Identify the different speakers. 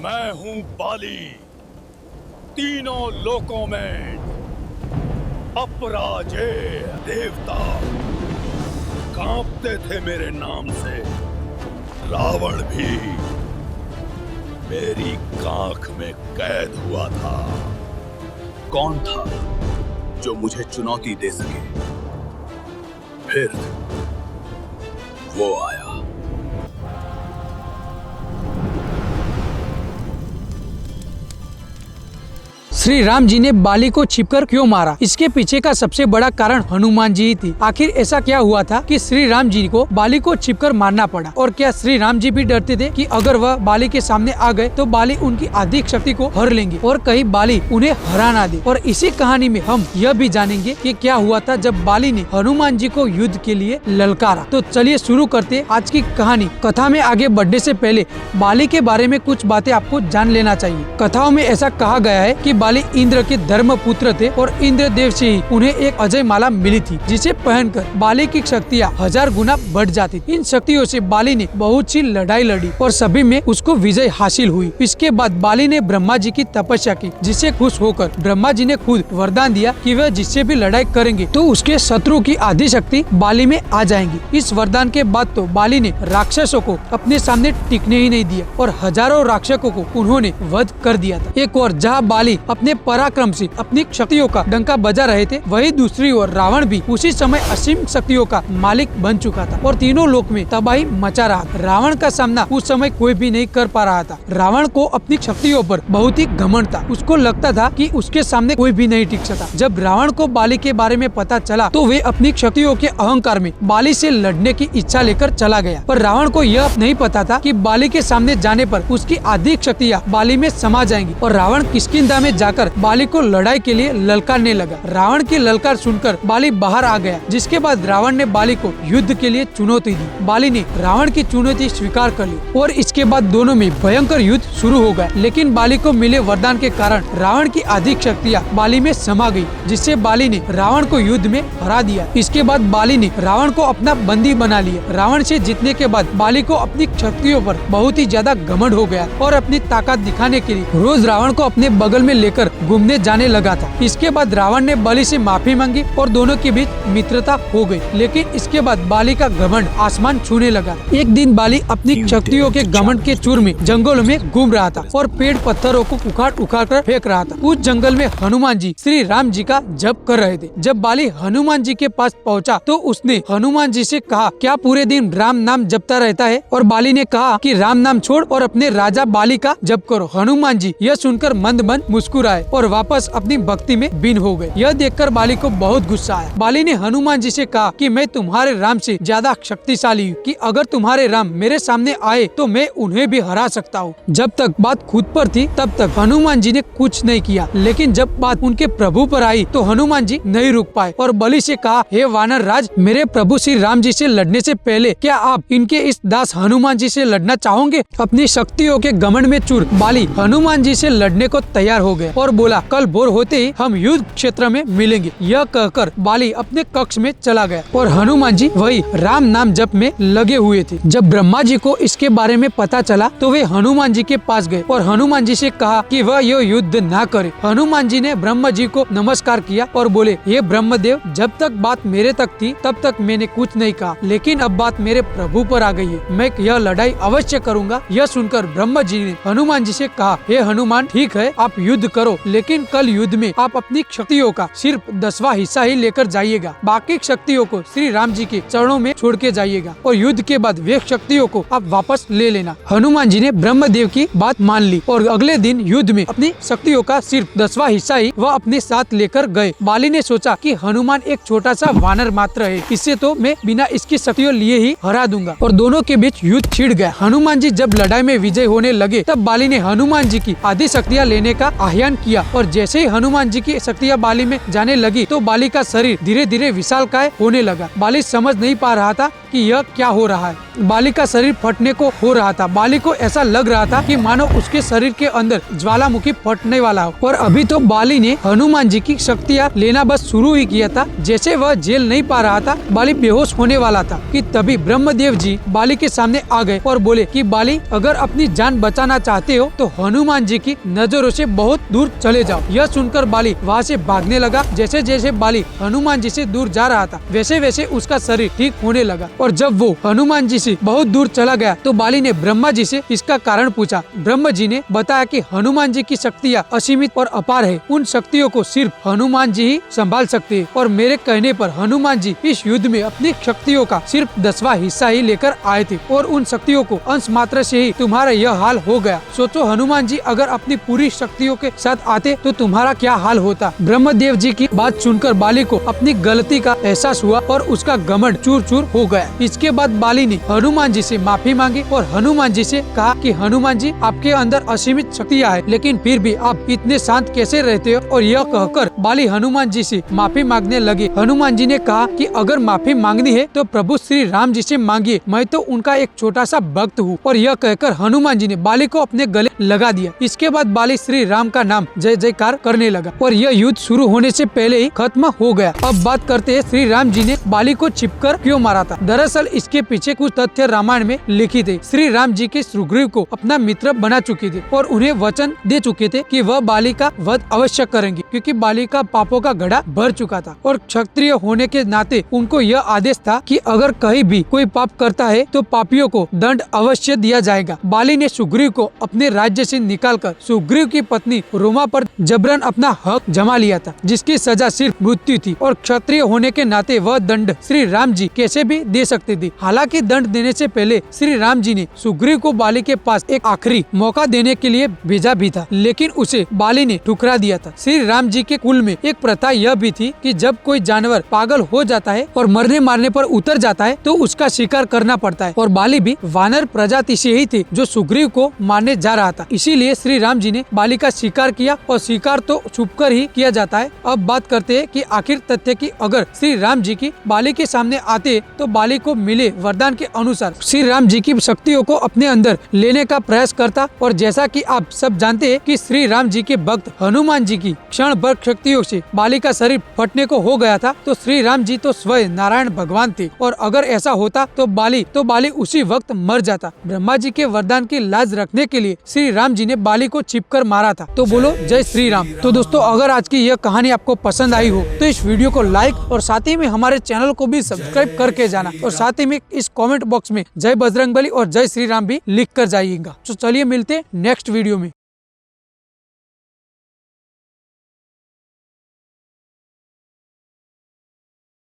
Speaker 1: मैं हूं बाली। तीनों लोकों में अपराजेय देवता कांपते थे मेरे नाम से। रावण भी मेरी कांख में कैद हुआ था। कौन था जो मुझे चुनौती दे सके? फिर वो आया।
Speaker 2: श्री राम जी ने बाली को छिपकर क्यों मारा? इसके पीछे का सबसे बड़ा कारण हनुमान जी ही थी। आखिर ऐसा क्या हुआ था कि श्री राम जी को बाली को छिपकर मारना पड़ा? और क्या श्री राम जी भी डरते थे कि अगर वह बाली के सामने आ गए तो बाली उनकी आधी शक्ति को हर लेंगे और कहीं बाली उन्हें हरा ना दे? और इसी कहानी में हम यह भी जानेंगे कि क्या हुआ था जब बाली ने हनुमान जी को युद्ध के लिए ललकारा। तो चलिए शुरू करते आज की कहानी। कथा में आगे बढ़ने से पहले बाली के बारे में कुछ बातें आपको जान लेना चाहिए। कथाओं में ऐसा कहा गया है कि बाली इंद्र के धर्म पुत्र थे और इंद्र देव से ही उन्हें एक अजय माला मिली थी, जिसे पहनकर बाली की शक्तियाँ 1000 गुना बढ़ जाती। इन शक्तियों से बाली ने बहुत सी लड़ाई लड़ी और सभी में उसको विजय हासिल हुई। इसके बाद बाली ने ब्रह्मा जी की तपस्या की, जिससे खुश होकर ब्रह्मा जी ने खुद वरदान दिया कि वह जिससे भी लड़ाई करेंगे तो उसके शत्रु की आधी शक्ति बाली में आ जाएंगी। इस वरदान के बाद तो बाली ने राक्षसों को अपने सामने टिकने ही नहीं दिया और हजारों राक्षसों को उन्होंने वध कर दिया था। एक और जहाँ बाली अपने पराक्रम से अपनी शक्तियों का डंका बजा रहे थे, वही दूसरी ओर रावण भी उसी समय असीम शक्तियों का मालिक बन चुका था और तीनों लोक में तबाही मचा रहा था। रावण का सामना उस समय कोई भी नहीं कर पा रहा था। रावण को अपनी शक्तियों पर बहुत ही घमंड था। उसको लगता था कि उसके सामने कोई भी नहीं टिक सकता। जब रावण को बाली के बारे में पता चला तो वे अपनी शक्तियों के अहंकार में बाली से लड़ने की इच्छा लेकर चला गया। पर रावण को यह नहीं पता था कि बाली के सामने जाने पर उसकी आधी शक्तियाँ बाली में समा जाएंगी और रावण किष्किंधा में जाकर बाली को लड़ाई के लिए ललकारने लगा। रावण की ललकार सुनकर बाली बाहर आ गया, जिसके बाद रावण ने बाली को युद्ध के लिए चुनौती दी। बाली ने रावण की चुनौती स्वीकार कर ली और इसके बाद दोनों में भयंकर युद्ध शुरू हो गया। लेकिन बाली को मिले वरदान के कारण रावण की आधी शक्तियाँ बाली में समा गई, जिससे बाली ने रावण को युद्ध में हरा दिया। इसके बाद बाली ने रावण को अपना बंदी बना लिया। रावण से जीतने के बाद बाली को अपनी शक्तियों पर बहुत ही ज्यादा घमंड हो गया और अपनी ताकत दिखाने के लिए रोज रावण को अपने बगल में लेकर घूमने जाने लगा था। इसके बाद रावण ने बाली से माफी मांगी और दोनों के बीच मित्रता हो गई। लेकिन इसके बाद बाली का घमंड आसमान छूने लगा। एक दिन बाली अपनी शक्तियों के घमंड के चूर में जंगलों में घूम रहा था और पेड़ पत्थरों को उखाड़ उखाड़ कर फेंक रहा था। उस जंगल में हनुमान जी श्री राम जी का जप कर रहे थे। जब बाली हनुमान जी के पास पहुंचा तो उसने हनुमान जी से कहा, क्या पूरे दिन राम नाम जपता रहता है? और बाली ने कहा कि राम नाम छोड़ और अपने राजा बाली का जप करो। हनुमान जी यह सुनकर मंद मंद मुस्कुराए और वापस अपनी भक्ति में बीन हो गए। यह देखकर बाली को बहुत गुस्सा आया। बाली ने हनुमान जी से कहा कि मैं तुम्हारे राम से ज्यादा शक्तिशाली हूँ, कि अगर तुम्हारे राम मेरे सामने आए तो मैं उन्हें भी हरा सकता हूँ। जब तक बात खुद पर थी तब तक हनुमान जी ने कुछ नहीं किया, लेकिन जब बात उनके प्रभु पर आई तो हनुमान जी नहीं रुक पाए और बलि से कहा, हे वानर राज, मेरे प्रभु श्री राम जी से लड़ने से पहले क्या आप इनके इस दास हनुमान जी से लड़ना चाहोगे? अपनी शक्तियों के घमंड में चूर बाली हनुमान जी से लड़ने को तैयार हो गए और बोला, कल भोर होते ही हम युद्ध क्षेत्र में मिलेंगे। यह कहकर बाली अपने कक्ष में चला गया और हनुमान जी वही राम नाम जप में लगे हुए थे। जब ब्रह्मा जी को इसके बारे में पता चला तो वे हनुमान जी के पास गए और हनुमान जी से कहा कि वह यह युद्ध ना करे। हनुमान जी ने ब्रह्मा जी को नमस्कार किया और बोले, ये ब्रह्मदेव, जब तक बात मेरे तक थी तब तक मैंने कुछ नहीं कहा, लेकिन अब बात मेरे प्रभु पर आ गई है, मैं यह लड़ाई अवश्य करूंगा। यह सुनकर ब्रह्मा जी ने हनुमान जी से कहा, हे हनुमान, ठीक है आप युद्ध करो, लेकिन कल युद्ध में आप अपनी शक्तियों का सिर्फ 10वां हिस्सा ही लेकर जाइएगा। बाकी शक्तियों को श्री राम जी के चरणों में छोड़ के जाइएगा और युद्ध के बाद वे शक्तियों को आप वापस ले लेना। हनुमान जी ने ब्रह्मदेव की बात मान ली और अगले दिन युद्ध में अपनी शक्तियों का सिर्फ 10वां हिस्सा ही वह अपने साथ लेकर गए। बाली ने सोचा कि हनुमान एक छोटा सा वानर मात्र है, इससे तो मैं बिना इसकी शक्तियों लिए ही हरा दूंगा। और दोनों के बीच युद्ध छिड़ गया। हनुमान जी जब लड़ाई में विजय होने लगे तब बाली ने हनुमान जी की आधी शक्तियाँ लेने का आह्वान किया और जैसे ही हनुमान जी की शक्तियाँ बाली में जाने लगी तो बाली का शरीर धीरे धीरे विशालकाय होने लगा। बाली समझ नहीं पा रहा था कि यह क्या हो रहा है। बाली का शरीर फटने को हो रहा था। बाली को ऐसा लग रहा था कि मानो उसके शरीर के अंदर ज्वालामुखी फटने वाला हो। और अभी तो बाली ने हनुमान जी की शक्तियाँ लेना बस शुरू ही किया था। जैसे वह झेल नहीं पा रहा था, बाली बेहोश होने वाला था कि तभी ब्रह्मदेव जी बाली के सामने आ गए और बोले कि बाली, अगर अपनी जान बचाना चाहते हो तो हनुमान जी की नजरों से बहुत दूर चले जाओ। यह सुनकर बाली वहाँ से भागने लगा। जैसे जैसे बाली हनुमान जी से दूर जा रहा था, वैसे वैसे उसका शरीर ठीक होने लगा। और जब वो हनुमान जी से बहुत दूर चला गया तो बाली ने ब्रह्मा जी से इसका कारण पूछा। ब्रह्मा जी ने बताया कि हनुमान जी की शक्तियाँ असीमित और अपार है। उन शक्तियों को सिर्फ हनुमान जी ही संभाल सकते हैं और मेरे कहने पर हनुमान जी इस युद्ध में अपनी शक्तियों का सिर्फ 10वां हिस्सा ही लेकर आए थे और उन शक्तियों को अंश मात्र से ही तुम्हारा यह हाल हो गया। सोचो, हनुमान जी अगर अपनी पूरी शक्तियों के साथ आते तो तुम्हारा क्या हाल होता। ब्रह्मदेव जी की बात सुनकर बाली को अपनी गलती का एहसास हुआ और उसका घमंड चूर चूर हो गया। इसके बाद बाली ने हनुमान जी से माफी मांगी और हनुमान जी से कहा कि हनुमान जी, आपके अंदर असीमित शक्तियाँ है, लेकिन फिर भी आप इतने शांत कैसे रहते हो। और यह कहकर बाली हनुमान जी से माफी मांगने लगे। हनुमान जी ने कहा कि अगर माफी मांगनी है तो प्रभु श्री राम जी से मांगिए, मैं तो उनका एक छोटा सा भक्त हूँ। और यह कहकर हनुमान जी ने बाली को अपने गले लगा दिया। इसके बाद बाली श्री राम का नाम जय जयकार करने लगा और यह युद्ध शुरू होने से पहले ही खत्म हो गया। अब बात करते हैं श्री राम जी ने बाली को छिपकर क्यों मारा था। दरअसल इसके पीछे कुछ तथ्य रामायण में लिखित थे। श्री राम जी के सुग्रीव को अपना मित्र बना चुके थे और उन्हें वचन दे चुके थे कि वह बाली का वध अवश्य करेंगे, क्योंकि बाली का पापों का घड़ा भर चुका था। और क्षत्रिय होने के नाते उनको यह आदेश था कि अगर कहीं भी कोई पाप करता है तो पापियों को दंड अवश्य दिया जाएगा। बाली ने सुग्रीव को अपने राज्य से निकालकर सुग्रीव की पत्नी रोमा पर जबरन अपना हक जमा लिया था, जिसकी सजा सिर्फ मृत्यु थी। और क्षत्रिय होने के नाते वह दंड श्री राम जी कैसे भी दे सकते थे। हालांकि दंड देने से पहले श्री राम जी ने सुग्रीव को बाली के पास एक आखिरी मौका देने के लिए भेजा भी था, लेकिन उसे बाली ने ठुकरा दिया था। श्री राम जी के कुल में एक प्रथा यह भी थी कि जब कोई जानवर पागल हो जाता है और मरने मारने पर उतर जाता है तो उसका शिकार करना पड़ता है। और बाली भी वानर प्रजाति से ही थे जो सुग्रीव को मारने जा रहा था। इसीलिए श्री राम जी ने बाली का शिकार किया और शिकार तो छुपकर ही किया जाता है। अब बात करते हैं कि आखिर तथ्य की अगर श्री राम जी की बाली के सामने आते तो बाली को मिले वरदान के अनुसार श्री राम जी की शक्तियों को अपने अंदर लेने का प्रयास करता। और जैसा कि आप सब जानते हैं कि श्री राम जी के भक्त हनुमान जी की क्षण भर शक्तियों से बाली का शरीर फटने को हो गया था, तो श्री राम जी तो स्वयं नारायण भगवान थे और अगर ऐसा होता तो बाली उसी वक्त मर जाता। ब्रह्मा जी के वरदान की लाज रखने के लिए श्री राम जी ने बाली को छिपकर मारा था। तो बोलो जय श्री राम। तो दोस्तों, अगर आज की यह कहानी आपको पसंद आई हो तो इस वीडियो को लाइक और साथ ही में हमारे चैनल को भी सब्सक्राइब करके जाना और साथ ही में इस कमेंट बॉक्स में जय बजरंगबली और जय श्री राम भी लिख कर जाइएगा। तो चलिए मिलते नेक्स्ट वीडियो में।